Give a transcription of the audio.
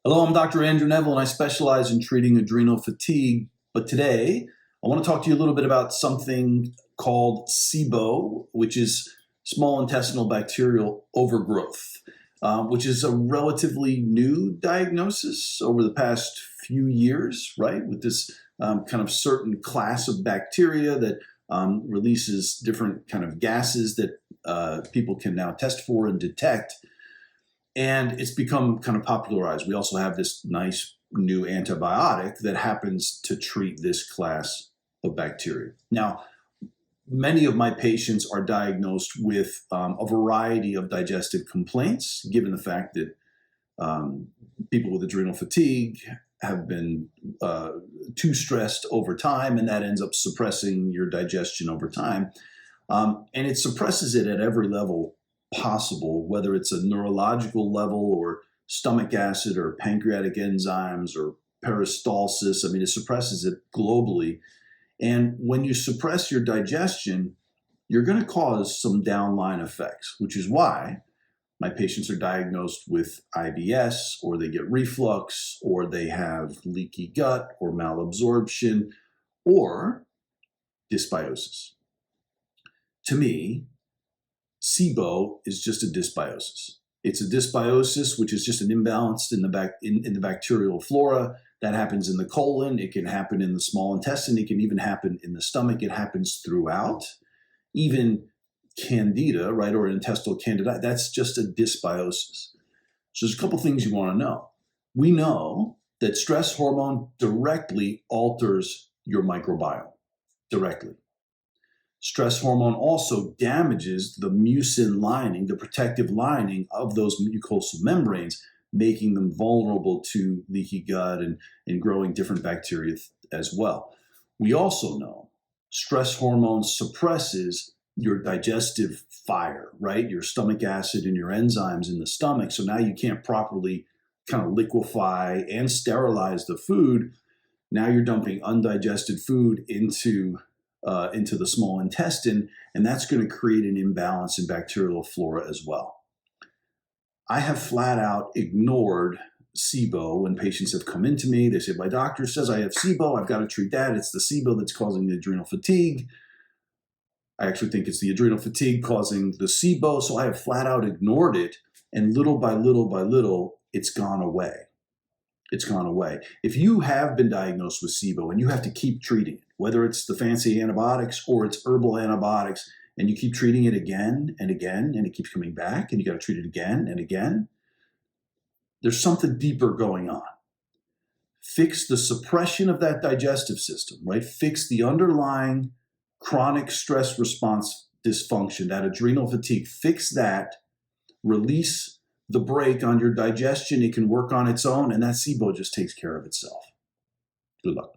Hello, I'm Dr. Andrew Neville, and I specialize in treating adrenal fatigue. But today, I want to talk to you a little bit about something called SIBO, which is small intestinal bacterial overgrowth, which is a relatively new diagnosis over the past few years, right? With this kind of certain class of bacteria that releases different kind of gases that people can now test for and detect. And it's become kind of popularized. We also have this nice new antibiotic that happens to treat this class of bacteria. Now, many of my patients are diagnosed with a variety of digestive complaints, given the fact that people with adrenal fatigue have been too stressed over time, and that ends up suppressing your digestion over time. And it suppresses it at every level possible, whether it's a neurological level or stomach acid or pancreatic enzymes or peristalsis. I mean, it suppresses it globally. And when you suppress your digestion, you're going to cause some downline effects, which is why my patients are diagnosed with IBS, or they get reflux, or they have leaky gut or malabsorption or dysbiosis. To me, SIBO is just a dysbiosis. It's a dysbiosis, which is just an imbalance in the bacterial flora. That happens in the colon. It can happen in the small intestine. It can even happen in the stomach. It happens throughout. Even candida, right, or intestinal candida, that's just a dysbiosis. So there's a couple things you want to know. We know that stress hormone directly alters your microbiome, directly. Stress hormone also damages the mucin lining, the protective lining of those mucosal membranes, making them vulnerable to leaky gut and growing different bacteria as well. We also know stress hormone suppresses your digestive fire, right? Your stomach acid and your enzymes in the stomach. So now you can't properly kind of liquefy and sterilize the food. Now you're dumping undigested food into the small intestine, and that's going to create an imbalance in bacterial flora as well. I have flat out ignored SIBO when patients have come into me. They say, my doctor says I have SIBO, I've got to treat that. It's the SIBO that's causing the adrenal fatigue. I actually think it's the adrenal fatigue causing the SIBO, so I have flat out ignored it, and little by little by little, it's gone away. It's gone away. If you have been diagnosed with SIBO and you have to keep treating it, whether it's the fancy antibiotics or it's herbal antibiotics, and you keep treating it again and again, and it keeps coming back, and you got to treat it again and again, there's something deeper going on. Fix the suppression of that digestive system, right? Fix the underlying chronic stress response dysfunction, that adrenal fatigue. Fix that, release the brake on your digestion. It can work on its own, and that SIBO just takes care of itself. Good luck.